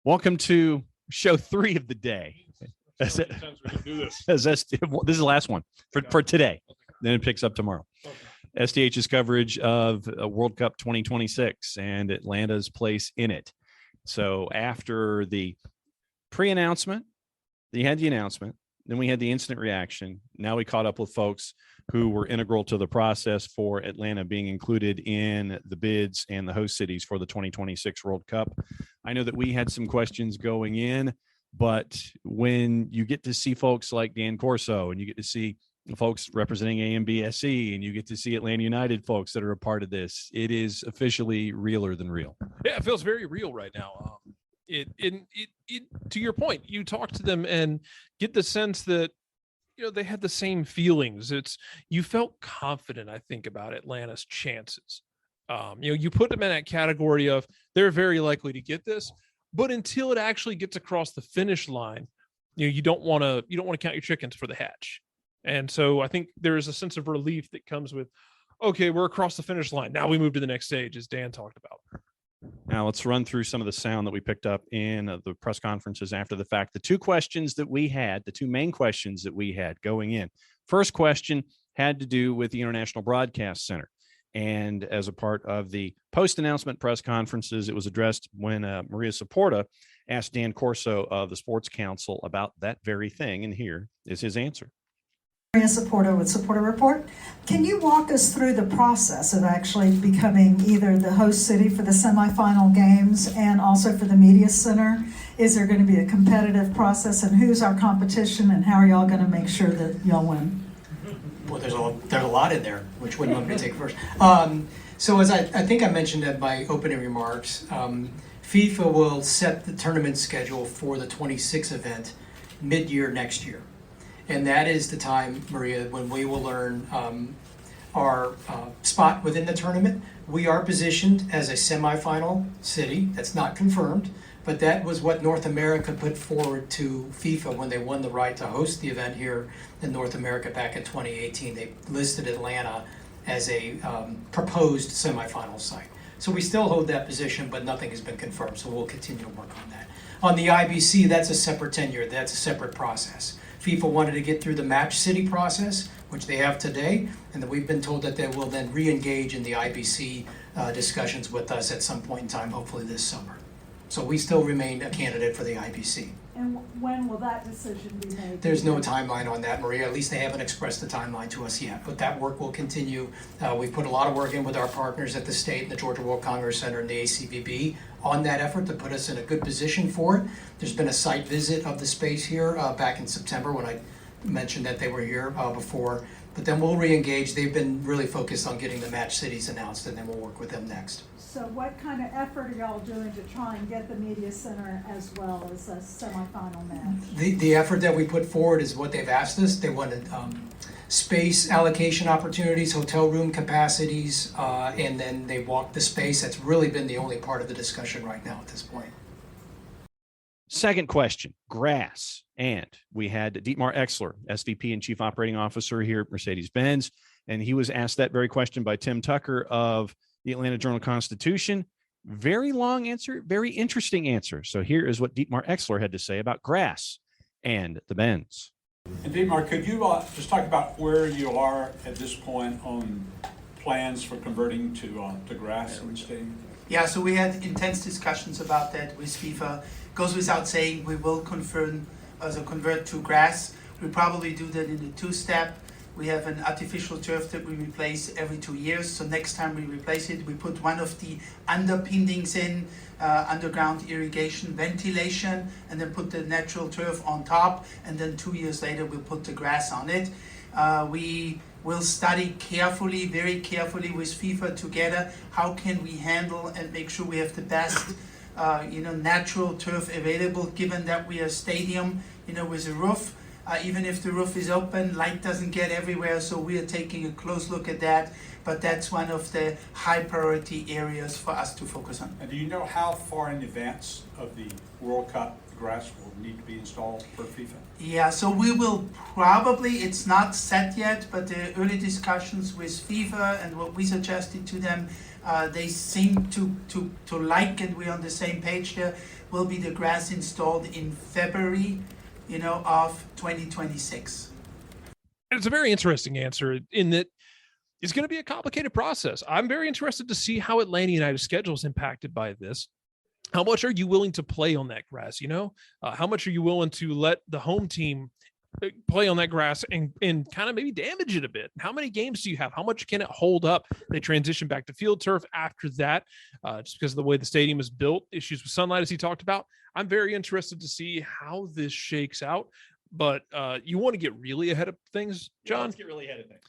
Welcome to show 3 of the day. This is the last one for today. Then it picks up tomorrow. Okay. SDH's coverage of World Cup 2026 and Atlanta's place in it. So after the pre-announcement, you had the announcement, then we had the instant reaction. Now we caught up with folks who were integral to the process for Atlanta being included in the bids and the host cities for the 2026 World Cup. I know that we had some questions going in, but when you get to see folks like Dan Corso and you get to see folks representing AMBSE and you get to see Atlanta United folks that are a part of this, it is officially realer than real. Yeah, it feels very real right now. It to your point, you talk to them and get the sense that they had the same feelings. You felt confident, I think, about Atlanta's chances. You put them in that category of they're very likely to get this, but until it actually gets across the finish line, you don't want to count your chickens for the hatch. And so I think there is a sense of relief that comes with, okay, we're across the finish line. Now we move to the next stage, as Dan talked about. Now let's run through some of the sound that we picked up in the press conferences after the fact. The two main questions that we had going in. First question had to do with the International Broadcast Center. And as a part of the post-announcement press conferences, it was addressed when Maria Saporta asked Dan Corso of the Sports Council about that very thing. And here is his answer. Maria Saporta with Saporta Report. Can you walk us through the process of actually becoming either the host city for the semifinal games and also for the media center? Is there going to be a competitive process, and who's our competition, and how are y'all going to make sure that y'all win? Well, there's a lot in there. Which one do you want me to take first? So as I think I mentioned in my opening remarks, FIFA will set the tournament schedule for the 26 event mid-year next year. And that is the time, Maria, when we will learn our spot within the tournament. We are positioned as a semifinal city. That's not confirmed, but that was what North America put forward to FIFA when they won the right to host the event here in North America back in 2018. They listed Atlanta as a proposed semifinal site. So we still hold that position, but nothing has been confirmed, so we'll continue to work on that. On the IBC, that's a separate tenure. That's a separate process. FIFA wanted to get through the match city process, which they have today, and then we've been told that they will then re-engage in the IBC discussions with us at some point in time, hopefully this summer. So we still remain a candidate for the IBC. And when will that decision be made? There's no timeline on that, Maria. At least they haven't expressed the timeline to us yet, but that work will continue. We've put a lot of work in with our partners at the state and the Georgia World Congress Center and the ACBB on that effort to put us in a good position for it. There's been a site visit of the space here back in September when I mentioned that they were here before, but then we'll re-engage. They've been really focused on getting the match cities announced, and then we'll work with them next. So what kind of effort are y'all doing to try and get the media center as well as a semifinal match? The effort that we put forward is what they've asked us. They wanted space allocation opportunities, hotel room capacities, and then they walked the space. That's really been the only part of the discussion right now at this point. Second question, grass. And we had Dietmar Exler, SVP and Chief Operating Officer here at Mercedes-Benz, and he was asked that very question by Tim Tucker of the Atlanta Journal-Constitution. Very long answer, very interesting answer. So here is what Dietmar Exler had to say about grass and the Benz. And Dietmar, could you just talk about where you are at this point on plans for converting to grass in the stadium? Yeah, so we had intense discussions about that with FIFA. Goes without saying, we will convert to grass. We probably do that in a two-step. We have an artificial turf that we replace every 2 years. So next time we replace it, we put one of the underpinnings in, underground irrigation, ventilation, and then put the natural turf on top. And then 2 years later, we'll put the grass on it. We will study carefully, very carefully with FIFA together, how can we handle and make sure we have the best natural turf available, given that we are a stadium, with a roof. Even if the roof is open, light doesn't get everywhere, so we are taking a close look at that. But that's one of the high priority areas for us to focus on. And do you know how far in advance of the World Cup the grass will need to be installed per FIFA? Yeah, so we will probably, it's not set yet, but the early discussions with FIFA and what we suggested to them, they seem to like, and we're on the same page there, will be the grass installed in February, of 2026. And it's a very interesting answer in that it's going to be a complicated process. I'm very interested to see how Atlanta United's schedule is impacted by this. How much are you willing to play on that grass? How much are you willing to let the home team play on that grass and kind of maybe damage it a bit? How many games do you have? How much can it hold up? They transition back to field turf after that, just because of the way the stadium is built, issues with sunlight, as he talked about. I'm very interested to see how this shakes out, but you want to get really ahead of things, John? Yeah, let's get really ahead of things.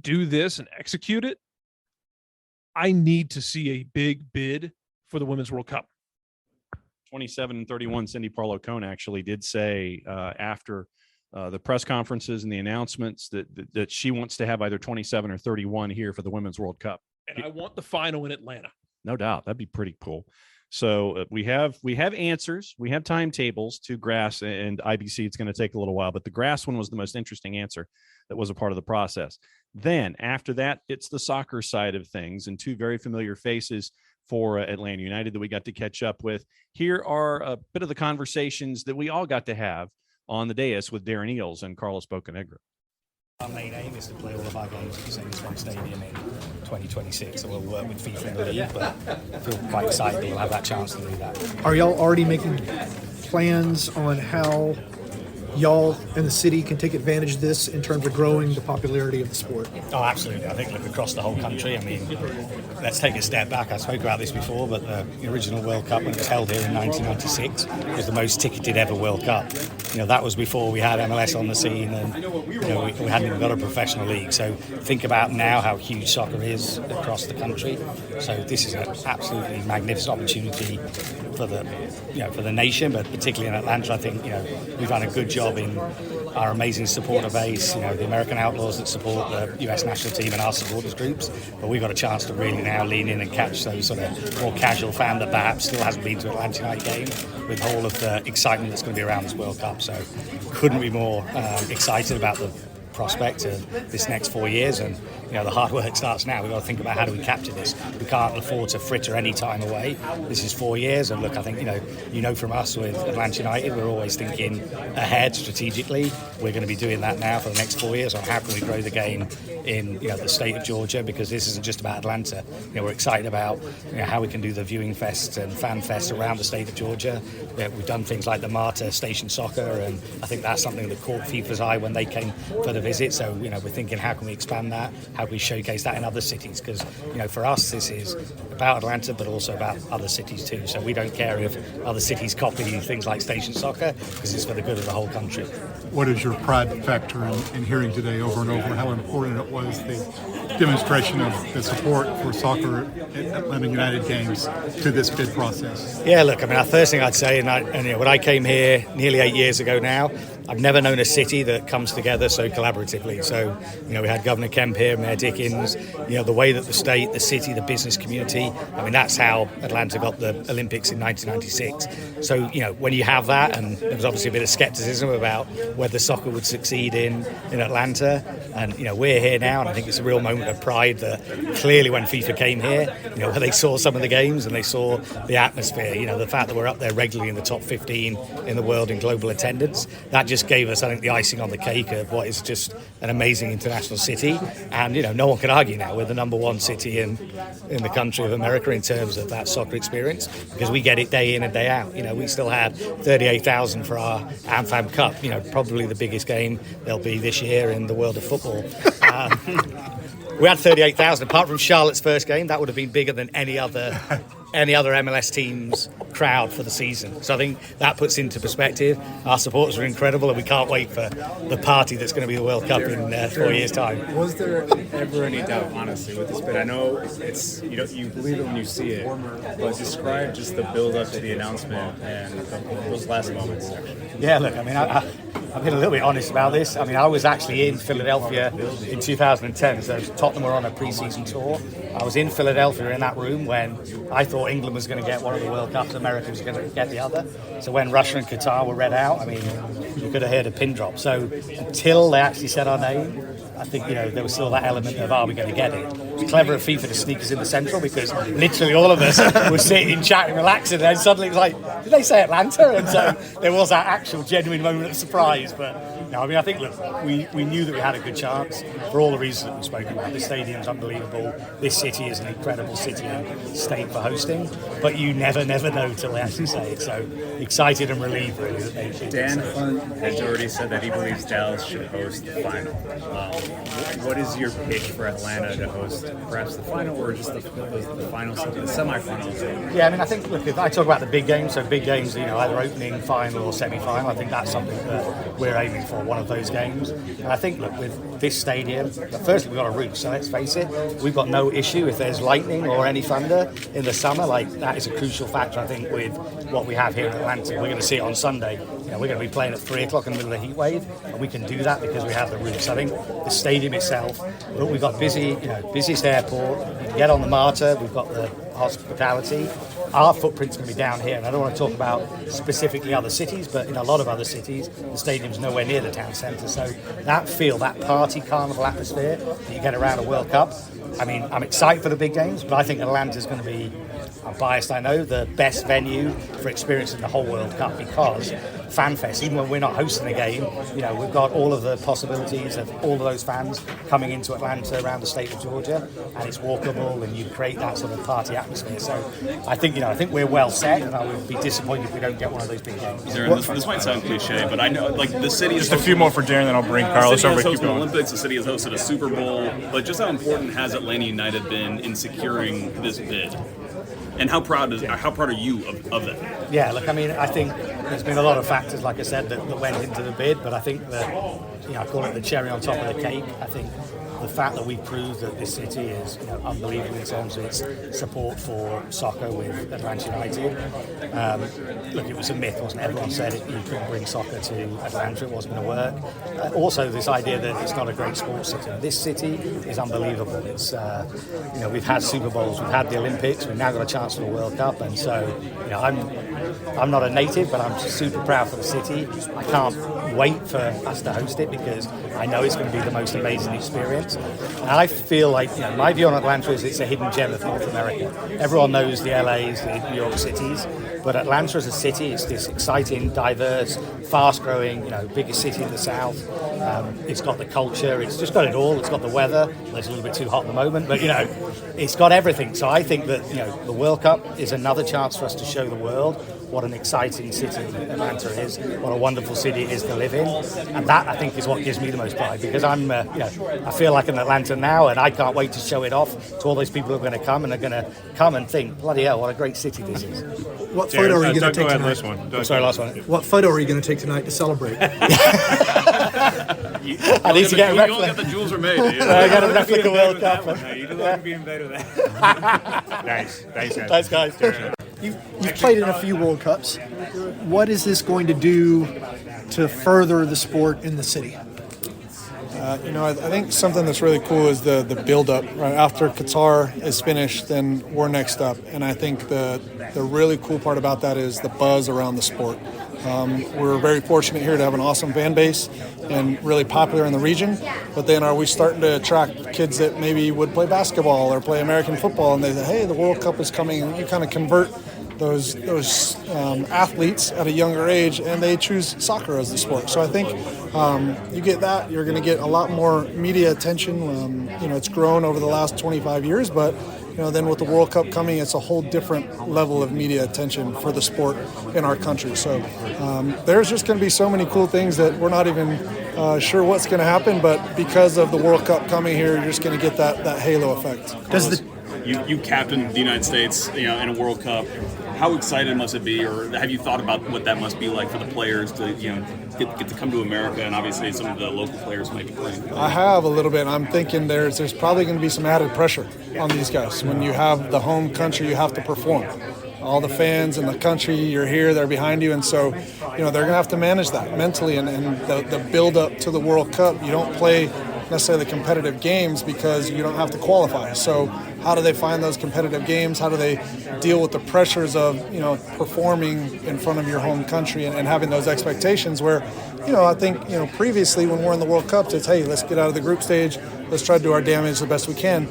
Do this and execute it. I need to see a big bid for the Women's World Cup. 27-31, Cindy Parlow-Cone actually did say after the press conferences and the announcements that she wants to have either 27 or 31 here for the Women's World Cup. And I want the final in Atlanta. No doubt. That'd be pretty cool. So we have answers. We have timetables to grass and IBC. It's going to take a little while, but the grass one was the most interesting answer that was a part of the process. Then after that, it's the soccer side of things, and two very familiar faces for Atlanta United that we got to catch up with. Here are a bit of the conversations that we all got to have on the dais with Darren Eales and Carlos Bocanegra. Our main aim is to play all of our games at the same one stadium in 2026, so we'll work with FIFA in the league, but I feel quite excited that we'll have that chance to do that. Are y'all already making plans on how y'all and the city can take advantage of this in terms of growing the popularity of the sport? Oh, absolutely. I think, look, across the whole country, I mean, let's take a step back. I spoke about this before, but the original World Cup, when it was held here in 1996, was the most ticketed ever World Cup. That was before we had MLS on the scene, and we hadn't even got a professional league. So think about now how huge soccer is across the country. So this is an absolutely magnificent opportunity for the nation, but particularly in Atlanta. I think we've done a good job in our amazing supporter base, the American Outlaws that support the US national team and our supporters groups, but we've got a chance to really now lean in and catch those sort of more casual fan that perhaps still hasn't been to an Atlanta United game with all of the excitement that's going to be around this World Cup. So couldn't be more excited about the prospect of this next 4 years, and the hard work starts now. We've got to think about how do we capture this. We can't afford to fritter any time away. This is 4 years, and look, I think from us with Atlanta United, we're always thinking ahead strategically. We're going to be doing that now for the next 4 years on how can we grow the game in the state of Georgia, because this isn't just about Atlanta. We're excited about how we can do the viewing fest and fan fest around the state of Georgia. We've done things like the MARTA Station Soccer, and I think that's something that caught FIFA's eye when they came for the visit. So we're thinking, how can we expand that? How can we showcase that in other cities? Because for us, this is about Atlanta, but also about other cities too. So we don't care if other cities copy things like Station Soccer, because it's for the good of the whole country. What is your pride factor in hearing today over and over how important it was, the demonstration of the support for soccer at Atlanta United games to this bid process? Yeah, look, our first thing I'd say, when I came here nearly 8 years ago now, I've never known a city that comes together so collaboratively. So, we had Governor Kemp here, Mayor Dickens, the way that the state, the city, the business community, that's how Atlanta got the Olympics in 1996. So, when you have that, and there was obviously a bit of skepticism about whether soccer would succeed in Atlanta, and, we're here now, and I think it's a real moment of pride that clearly when FIFA came here, where they saw some of the games and they saw the atmosphere, the fact that we're up there regularly in the top 15 in the world in global attendance, that just gave us, I think, the icing on the cake of what is just an amazing international city. And no one can argue now we're the number one city in the country of America in terms of that soccer experience, because we get it day in and day out. We still had 38,000 for our AmFam Cup, probably the biggest game there'll be this year in the world of football. We had 38,000. Apart from Charlotte's first game, that would have been bigger than any other MLS team's crowd for the season. So I think that puts into perspective. Our supporters are incredible, and we can't wait for the party that's going to be the World Cup in 4 years' time. Was there ever any doubt, honestly, with this bid? I know it's you believe it when you see it, but describe just the build-up to the announcement and those last moments. Yeah, look, I'm being a little bit honest about this. I mean, I was actually in Philadelphia in 2010, so Tottenham were on a pre-season tour. I was in Philadelphia in that room when I thought England was going to get one of the World Cups, America was going to get the other. So when Russia and Qatar were read out, I mean, you could have heard a pin drop. So until they actually said our name, I think, there was still that element of, are we going to get it? It was clever of FIFA to sneak us in the central, because literally all of us were sitting, chatting, relaxing, and then suddenly it was like, did they say Atlanta? And so there was that actual genuine moment of surprise. But no, I mean, I think, look, we knew that we had a good chance for all the reasons that we've spoken about. The stadium's unbelievable. This city is an incredible city and state for hosting. But you never know till they actually say it. So excited and relieved, really, that they did. Dan Hunt has already said that he believes Dallas should host the final. What is your pitch for Atlanta to host perhaps the final, or just the final, the semifinals? Yeah, I mean, I think, look, if I talk about the big games, so big games, either opening, final or semi-final, I think that's something that we're aiming for, one of those games. And I think, look, with this stadium, firstly, we've got a roof, so let's face it, we've got no issue if there's lightning or any thunder in the summer. Like, that is a crucial factor, I think, with what we have here in Atlanta. We're going to see it on Sunday. We're going to be playing at 3 o'clock in the middle of the heat wave, and we can do that because we have the roof. So I think the stadium itself, look, we've got busiest airport, you can get on the MARTA, we've got the hospitality. Our footprint's going to be down here, and I don't want to talk about specifically other cities, but in a lot of other cities, the stadium's nowhere near the town centre. So that feel, that party carnival atmosphere that you get around a World Cup, I mean, I'm excited for the big games, but I think Atlanta's going to be, I'm biased, I know, the best venue for experiencing the whole World Cup, because FanFest, even when we're not hosting the game, we've got all of the possibilities of all of those fans coming into Atlanta around the state of Georgia, and it's walkable, and you create that sort of party atmosphere. So I think we're well set, and I would be disappointed if we don't get one of those big games. Darren, this might sound cliche, but I know, like, the city is just a few more for Darren, then I'll bring Carlos over. The city has hosted the Olympics, the city has hosted a Super Bowl, but just how important has Atlanta United been in securing this bid? And how proud are you of that? Yeah, look, I mean, I think there's been a lot of factors, like I said, that went into the bid, but I think that, I call it the cherry on top of the cake. I think the fact that we proved that this city is unbelievable in terms of its support for soccer with Atlanta United. Look, it was a myth, wasn't it? Everyone said you couldn't bring soccer to Atlanta, it wasn't going to work. Also, this idea that it's not a great sports city. This city is unbelievable. It's we've had Super Bowls, we've had the Olympics, we've now got a chance for the World Cup, and so I'm not a native, but I'm super proud for the city. I can't wait for us to host it because I know it's going to be the most amazing experience. And I feel like, my view on Atlanta is it's a hidden gem of North America. Everyone knows the LAs, the New York cities, but Atlanta as a city, it's this exciting, diverse, fast-growing, biggest city in the South. It's got the culture, it's just got it all. It's got the weather. It's a little bit too hot at the moment, but it's got everything. So I think that the World Cup is another chance for us to show the world what an exciting city Atlanta is, what a wonderful city it is to live in, and that I think is what gives me the most pride, because I'm, I feel like an Atlanta now, and I can't wait to show it off to all those people who are going to come and are going to come and think, bloody hell, what a great city this is. What photo are you going to take tonight? Last one. Sorry, last one. What photo are you going to take tonight to celebrate? I need to get a replica. You all got the jewels are made. I got a replica World Cup. You don't want to be in bed with that. Nice. Thanks, guys. Thanks, guys. You've played in a few World Cups. What is this going to do to further the sport in the city? I think something that's really cool is the build-up. Right after Qatar is finished, then we're next up. And I think the really cool part about that is the buzz around the sport. We're very fortunate here to have an awesome fan base and really popular in the region. But then are we starting to attract kids that maybe would play basketball or play American football, and they say, hey, the World Cup is coming, and you kind of convert those athletes at a younger age, and they choose soccer as the sport. So I think you get that, you're going to get a lot more media attention. It's grown over the last 25 years, but then with the World Cup coming, it's a whole different level of media attention for the sport in our country. So there's just going to be so many cool things that we're not even sure what's going to happen, but because of the World Cup coming here, you're just going to get that halo effect. You captained the United States, in a World Cup. How excited must it be, or have you thought about what that must be like for the players to, get to come to America, and obviously some of the local players might be playing? I have a little bit. I'm thinking there's probably going to be some added pressure on these guys. When you have the home country, you have to perform. all the fans in the country, you're here, they're behind you. And so, they're going to have to manage that mentally. And the build up to the World Cup, you don't play necessarily competitive games because you don't have to qualify. So how do they find those competitive games? How do they deal with the pressures of, performing in front of your home country and having those expectations where, I think, previously when we're in the World Cup, it's, hey, let's get out of the group stage. Let's try to do our damage the best we can.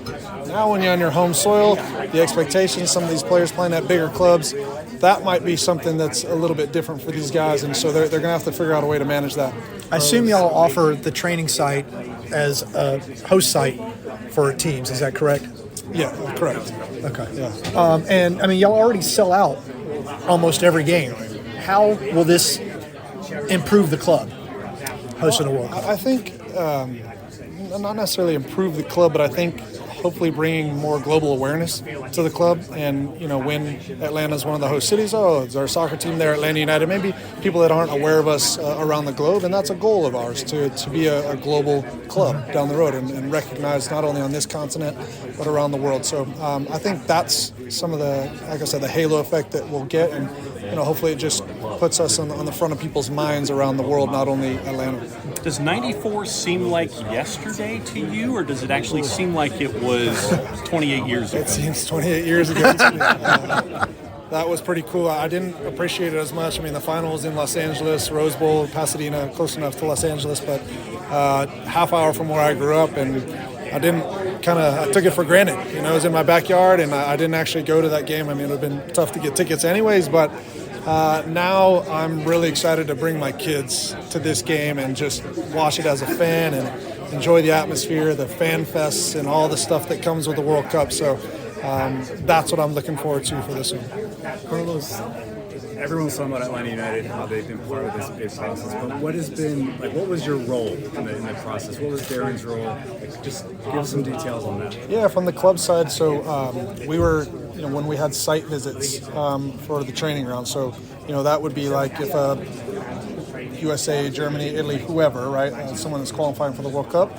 Now when you're on your home soil, the expectations, some of these players playing at bigger clubs, that might be something that's a little bit different for these guys. And so they're going to have to figure out a way to manage that. I assume y'all offer the training site as a host site for teams. Is that correct? Yeah, correct. Okay. Yeah. And I mean, y'all already sell out almost every game. How will this improve the club hosting a World Cup? I think not necessarily improve the club, but I think hopefully bringing more global awareness to the club. And, when Atlanta's one of the host cities, it's our soccer team there, Atlanta United. Maybe people that aren't aware of us around the globe, and that's a goal of ours, to be a global club down the road and recognized not only on this continent, but around the world. So I think that's some of the, like I said, the halo effect that we'll get. And, hopefully it just puts us on the front of people's minds around the world, not only Atlanta. Does 94 seem like yesterday to you, or does it actually seem like it was 28 years ago? It seems 28 years ago to me. That was pretty cool. I didn't appreciate it as much. I mean, the final was in Los Angeles, Rose Bowl, Pasadena, close enough to Los Angeles, but half hour from where I grew up, and I took it for granted. It was in my backyard, and I didn't actually go to that game. I mean, it would have been tough to get tickets anyways, but now I'm really excited to bring my kids to this game and just watch it as a fan and enjoy the atmosphere, the fan fests, and all the stuff that comes with the World Cup. So that's what I'm looking forward to for this one. Carlos, everyone's talking about Atlanta United, how they've been part of this big process, but what was your role in the process? What was Darren's role? Just give some details on that. Yeah, from the club side, so we were, when we had site visits for the training ground, so, that would be like if USA, Germany, Italy, whoever, right, someone that's qualifying for the World Cup,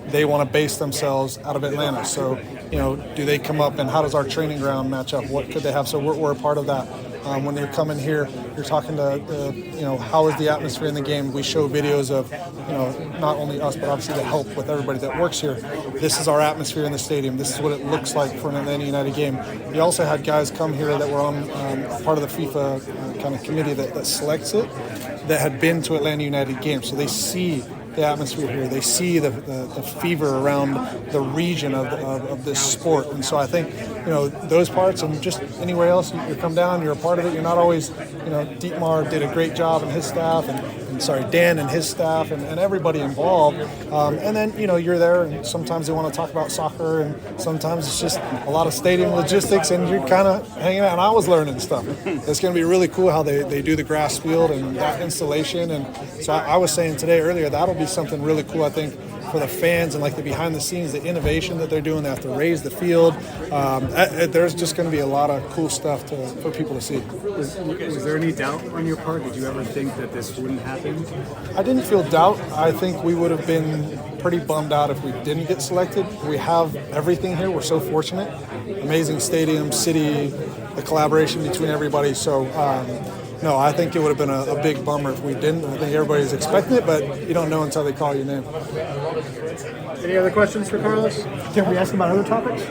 they want to base themselves out of Atlanta. So, do they come up and how does our training ground match up? What could they have? So we're a part of that. When you're coming here, you're talking to, how is the atmosphere in the game? We show videos of, not only us, but obviously the help with everybody that works here. This is our atmosphere in the stadium. This is what it looks like for an Atlanta United game. We also had guys come here that were on part of the FIFA kind of committee that selects it, that had been to Atlanta United games. So they see the atmosphere here. They see the fever around the region of this sport. And so I think, those parts, and just anywhere else you come down, you're a part of it. You're not always, Dietmar did a great job and his staff, Dan and his staff and everybody involved. And then, you're there and sometimes they want to talk about soccer and sometimes it's just a lot of stadium logistics and you're kind of hanging out. And I was learning stuff. It's going to be really cool how they do the grass field and that installation. And so I was saying today earlier, that'll be something really cool, I think, for the fans and like the behind the scenes, the innovation that they're doing. They have to raise the field. There's just going to be a lot of cool stuff for people to see. Was there any doubt on your part? Did you ever think that this wouldn't happen? I didn't feel doubt. I think we would have been pretty bummed out if we didn't get selected. We have everything here. We're so fortunate. Amazing stadium, city, the collaboration between everybody. So, no, I think it would have been a big bummer if we didn't. I think everybody's expecting it, but you don't know until they call your name. Any other questions for Carlos? Can we ask about other topics?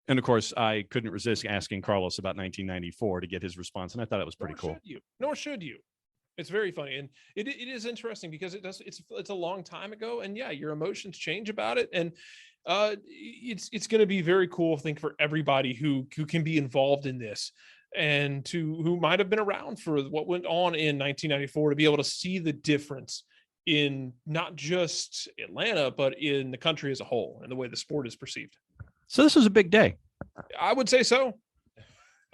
And of course, I couldn't resist asking Carlos about 1994 to get his response, and I thought it was pretty cool. Nor should you. It's very funny, and it is interesting because it's a long time ago, and yeah, your emotions change about it, and it's going to be very cool, I think, for everybody who can be involved in this. And who might have been around for what went on in 1994 to be able to see the difference in not just Atlanta, but in the country as a whole and the way the sport is perceived. So this was a big day. I would say so.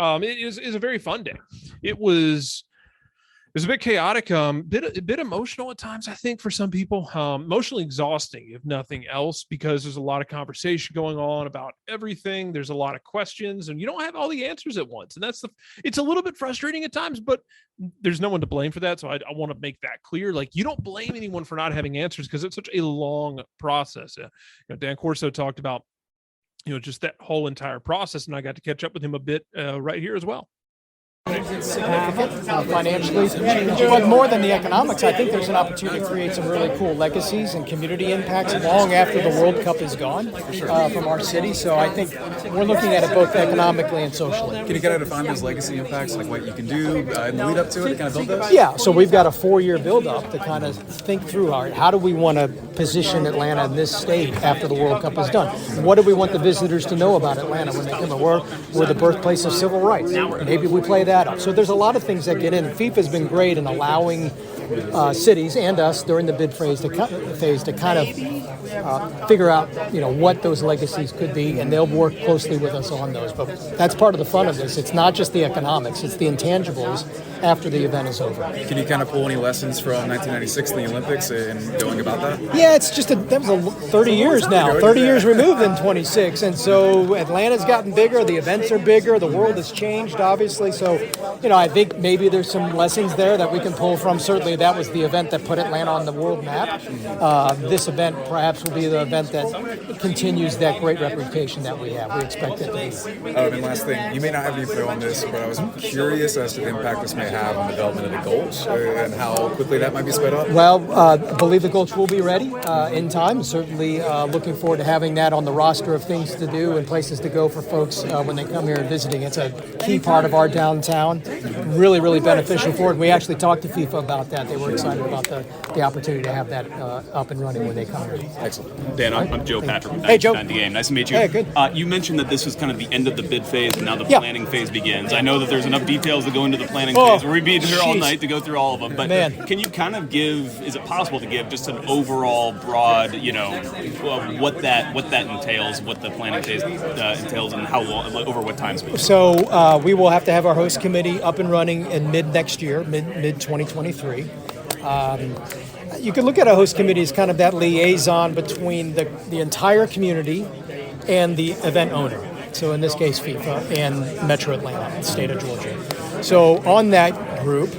It is a very fun day. It was a bit chaotic, a bit emotional at times, I think, for some people, emotionally exhausting, if nothing else, because there's a lot of conversation going on about everything. There's a lot of questions and you don't have all the answers at once. And it's a little bit frustrating at times, but there's no one to blame for that. So I want to make that clear. Like, you don't blame anyone for not having answers because it's such a long process. Dan Corso talked about, just that whole entire process. And I got to catch up with him a bit right here as well. significant financially, but more than the economics, I think there's an opportunity to create some really cool legacies and community impacts long after the World Cup is gone from our city. So I think we're looking at it both economically and socially. Can you kind of define those legacy impacts, like what you can do in the lead up to it, to kind of build those? Yeah, so we've got a 4-year build-up to kind of think through how do we want to position Atlanta in this state after the World Cup is done? What do we want the visitors to know about Atlanta when they come in? We're the birthplace of civil rights. Maybe we play that up. So there's a lot of things that get in. FIFA's been great in allowing cities and us during the bid phase to kind of figure out what those legacies could be, and they'll work closely with us on those. But that's part of the fun of this. It's not just the economics; it's the intangibles after the event is over. Can you kind of pull any lessons from 1996 in the Olympics and going about that? Yeah, it's just that was 30 years now, 30 years removed in 26, and so Atlanta's gotten bigger. The events are bigger. The world has changed, obviously. So, I think maybe there's some lessons there that we can pull from. Certainly, that was the event that put Atlanta on the world map. This event perhaps will be the event that continues that great reputation that we have. We expect it to be. And last thing, you may not have any info on this, but I was curious as to the impact this may have on the development of the Gulch and how quickly that might be sped up. Well, I believe the Gulch will be ready in time. Certainly looking forward to having that on the roster of things to do and places to go for folks when they come here and visiting. It's a key part of our downtown. Really, really beneficial for it. We actually talked to FIFA about that. They were excited about the opportunity to have that up and running when they come here. Excellent. Dan, I'm Joe Patrick with Hey, Joe. 99 The Game. Nice to meet you. Hey, good. You mentioned that this was kind of the end of the bid phase, and now the Yeah. planning phase begins. I know that there's enough details that go into the planning phase. We'd be here all jeez. night to go through all of them. But Man. can you kind of is it possible to give just an overall broad, what that entails, what the planning phase entails, and how long, over what time span? So we will have to have our host committee up and running in mid 2023. You could look at a host committee as kind of that liaison between the entire community and the event owner. So in this case, FIFA and Metro Atlanta, the state of Georgia. So on that group,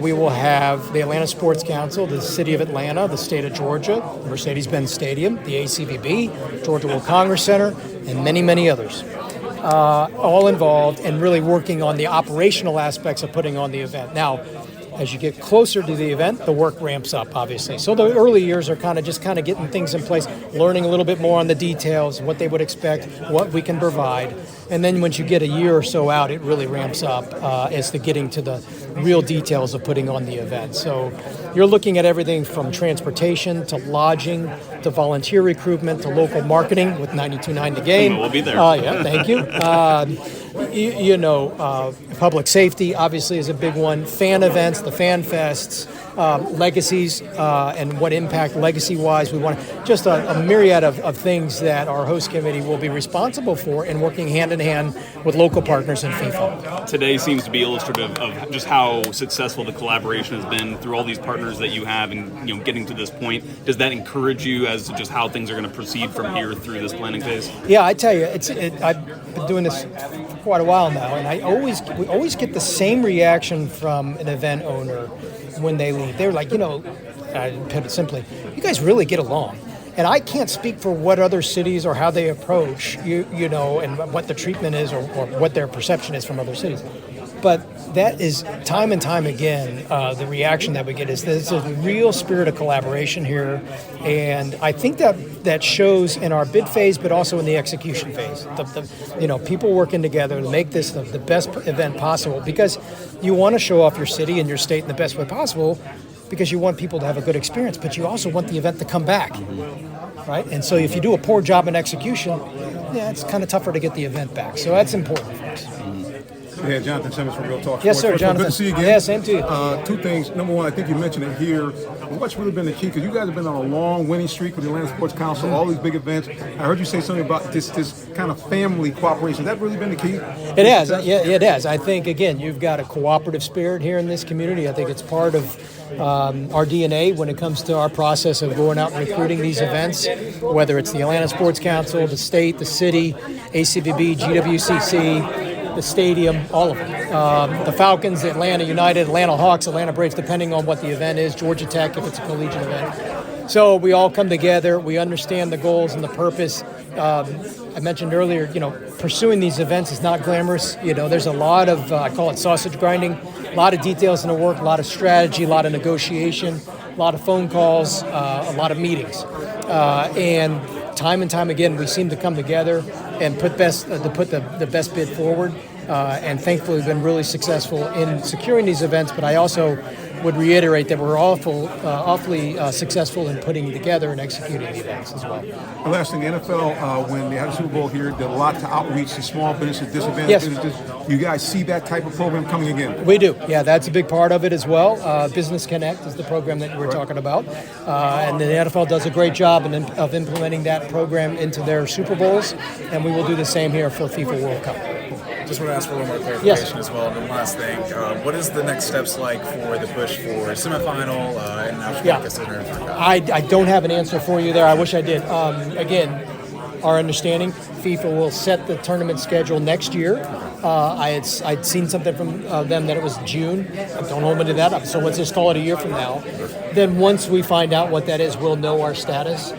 we will have the Atlanta Sports Council, the City of Atlanta, the State of Georgia, Mercedes-Benz Stadium, the ACVB, Georgia World Congress Center, and many, many others. All involved and really working on the operational aspects of putting on the event. Now, as you get closer to the event, the work ramps up, obviously. So the early years are kind of getting things in place, learning a little bit more on the details, what they would expect, what we can provide. And then once you get a year or so out, it really ramps up as to getting to the real details of putting on the event. So you're looking at everything from transportation to lodging to volunteer recruitment to local marketing with 92.9 The Game. We'll be there. Yeah, thank you. Public safety obviously is a big one. Fan events, the fan fests, legacies, and what impact legacy-wise we want. Just a myriad of things that our host committee will be responsible for and working hand in hand with local partners in FIFA. Today seems to be illustrative of just how successful the collaboration has been through all these partners that you have, and getting to this point. Does that encourage you as to just how things are going to proceed from here through this planning phase? Yeah, I tell you, I've been doing this for quite a while now, and we always get the same reaction from an event owner when they leave. They're like, I put it simply, you guys really get along. And I can't speak for what other cities or how they approach and what the treatment is or what their perception is from other cities. But that is time and time again, the reaction that we get is there's a real spirit of collaboration here. And I think that shows in our bid phase, but also in the execution phase. People working together to make this the best event possible, because you want to show off your city and your state in the best way possible, because you want people to have a good experience, but you also want the event to come back, right? And so if you do a poor job in execution, it's kind of tougher to get the event back. So that's important for us. Yeah, Jonathan Simmons from Real Talk. Yes, sir, First of all, Jonathan. good to see you again. Yeah, same to you. Two things. Number one, I think you mentioned it here. What's really been the key? Because you guys have been on a long winning streak with the Atlanta Sports Council, all these big events. I heard you say something about this kind of family cooperation. Has that really been the key? It has. Yeah, it has. I think, again, you've got a cooperative spirit here in this community. I think it's part of our DNA when it comes to our process of going out and recruiting these events, whether it's the Atlanta Sports Council, the state, the city, ACBB, GWCC, the stadium, all of them. The Falcons, the Atlanta United, Atlanta Hawks, Atlanta Braves, depending on what the event is, Georgia Tech if it's a collegiate event. So we all come together, we understand the goals and the purpose. I mentioned earlier, pursuing these events is not glamorous. There's a lot of, I call it sausage grinding, a lot of details in the work, a lot of strategy, a lot of negotiation, a lot of phone calls, a lot of meetings. And time again, we seem to come together and put the best bid forward. And thankfully, we've been really successful in securing these events. But I also would reiterate that we're awfully successul in putting together and executing the events as well. The last thing, NFL, when they had a Super Bowl here, did a lot to outreach to small businesses, disadvantaged businesses. You guys see that type of program coming again? We do. Yeah, that's a big part of it as well. Business Connect is the program that you were talking about. And the NFL does a great job of implementing that program into their Super Bowls. And we will do the same here for FIFA World Cup. Just want to ask for a little more clarification as well. And the last thing, what is the next steps like for the push for semifinal and Africa Center? I don't have an answer for you there. I wish I did. Again, our understanding, FIFA will set the tournament schedule next year. I'd seen something from them that it was June. Don't hold me to that. So let's just call it a year from now. Then once we find out what that is, we'll know our status.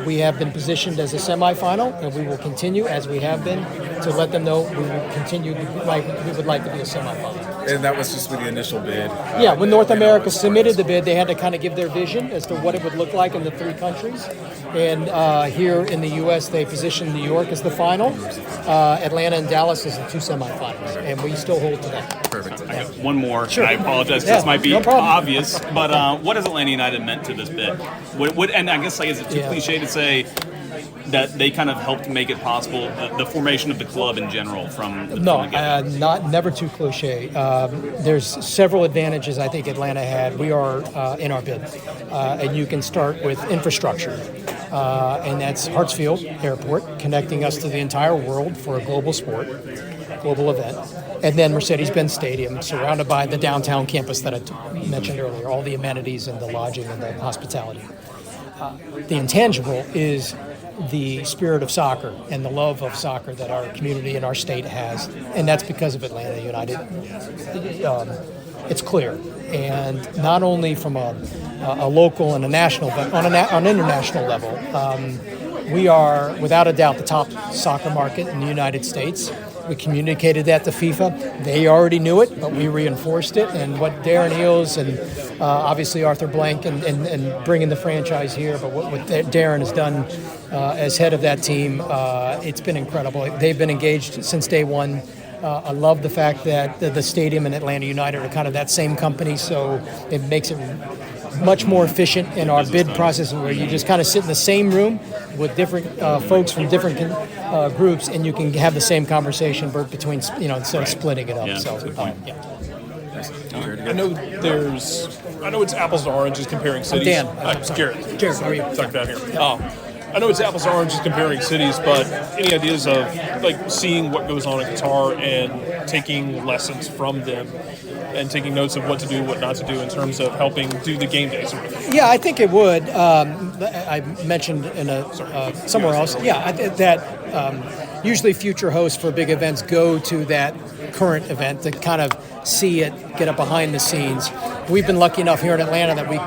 We have been positioned as a semifinal, and we will continue, as we have been, to let them know we will continue. We would like to be a semifinal. And that was just with the initial bid. Yeah, when North America submitted the bid, they had to kind of give their vision as to what it would look like in the three countries. And here in the U.S., they positioned New York as the final, Atlanta and Dallas as the two semifinals, and we still hold to that. Perfect. I have one more. Sure. I apologize. This might be obvious, but what has Atlanta United meant to this bid? And I guess is it too cliche to say that they kind of helped make it possible, the formation of the club in general from the never too cliche. There's several advantages I think Atlanta had. We are in our bid, and you can start with infrastructure, and that's Hartsfield Airport, connecting us to the entire world for a global sport, global event, and then Mercedes-Benz Stadium, surrounded by the downtown campus that I mentioned earlier, all the amenities and the lodging and the hospitality. The intangible is the spirit of soccer and the love of soccer that our community and our state has, and that's because of Atlanta United. It's clear, and not only from a local and a national, but on an international level, we are without a doubt the top soccer market in the United States. We communicated that to FIFA. They already knew it, but we reinforced it. And what Darren, Eales, and obviously Arthur Blank and bringing the franchise here, but what Darren has done as head of that team, it's been incredible. They've been engaged since day one. I love the fact that the stadium and Atlanta United are kind of that same company, so it makes it much more efficient in our bid process, where you just kind of sit in the same room with different folks from different groups, and you can have the same conversation between, instead of splitting it up. I know it's apples and oranges comparing cities. Dan. Jarrett. Jarrett, how are you? Talk down here. I know it's apples and oranges comparing cities, but any ideas of seeing what goes on in Qatar and taking lessons from them and taking notes of what to do, what not to do in terms of helping do the game days? Yeah, I think it would. I mentioned in somewhere else. Yeah, that usually future hosts for big events go to that current event to kind of see it, get up behind the scenes. We've been lucky enough here in Atlanta that we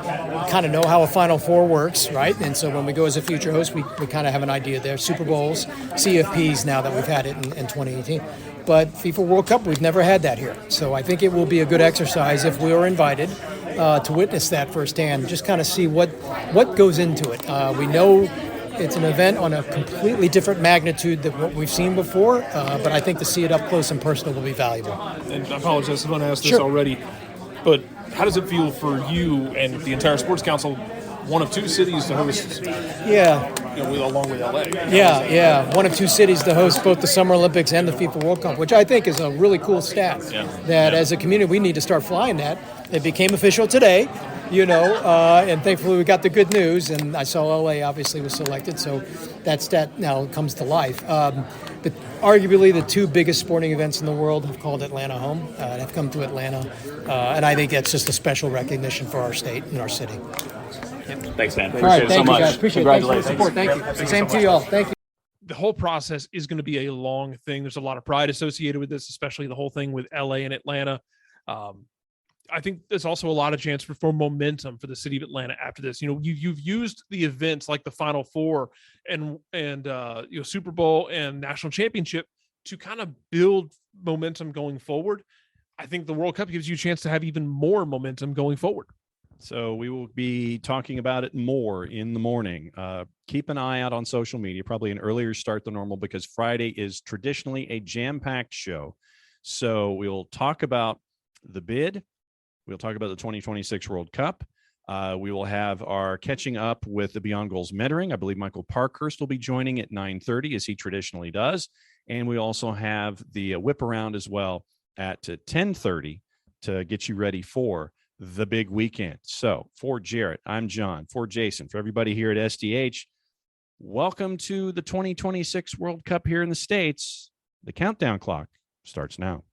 kind of know how a Final Four works, right? And so when we go as a future host, we kind of have an idea there. Super Bowls, CFPs now that we've had it in 2018. But FIFA World Cup, we've never had that here. So I think it will be a good exercise if we are invited to witness that firsthand, just kind of see what goes into it. We know it's an event on a completely different magnitude than what we've seen before, but I think to see it up close and personal will be valuable. And I apologize, I'm going to ask this already, but how does it feel for you and the entire Sports Council, one of two cities to host? Yeah. Along with LA. Yeah. One of two cities to host both the Summer Olympics and the FIFA World Cup, which I think is a really cool stat. That as a community, we need to start flying that. It became official today, and thankfully we got the good news, and I saw LA obviously was selected, so that stat now comes to life. But arguably the two biggest sporting events in the world have called Atlanta home, and have come to Atlanta, and I think that's just a special recognition for our state and our city. Thanks, man. All right, Appreciate it so thank you much. guys. Appreciate it. Thanks for the support. Thank you. Same to you all. Thank you. The whole process is going to be a long thing. There's a lot of pride associated with this, especially the whole thing with LA and Atlanta. I think there's also a lot of chance for momentum for the city of Atlanta after this. You know, you've used the events like the Final Four and Super Bowl and national championship to kind of build momentum going forward. I think the World Cup gives you a chance to have even more momentum going forward. So we will be talking about it more in the morning. Keep an eye out on social media, probably an earlier start than normal because Friday is traditionally a jam-packed show. So we'll talk about the bid. We'll talk about the 2026 World Cup. We will have our catching up with the Beyond Goals mentoring. I believe Michael Parkhurst will be joining at 9:30 as he traditionally does. And we also have the whip around as well at 10:30 to get you ready for the big weekend. So for Jarrett, I'm John. For Jason, for everybody here at SDH, welcome to the 2026 World Cup here in the States. The countdown clock starts now.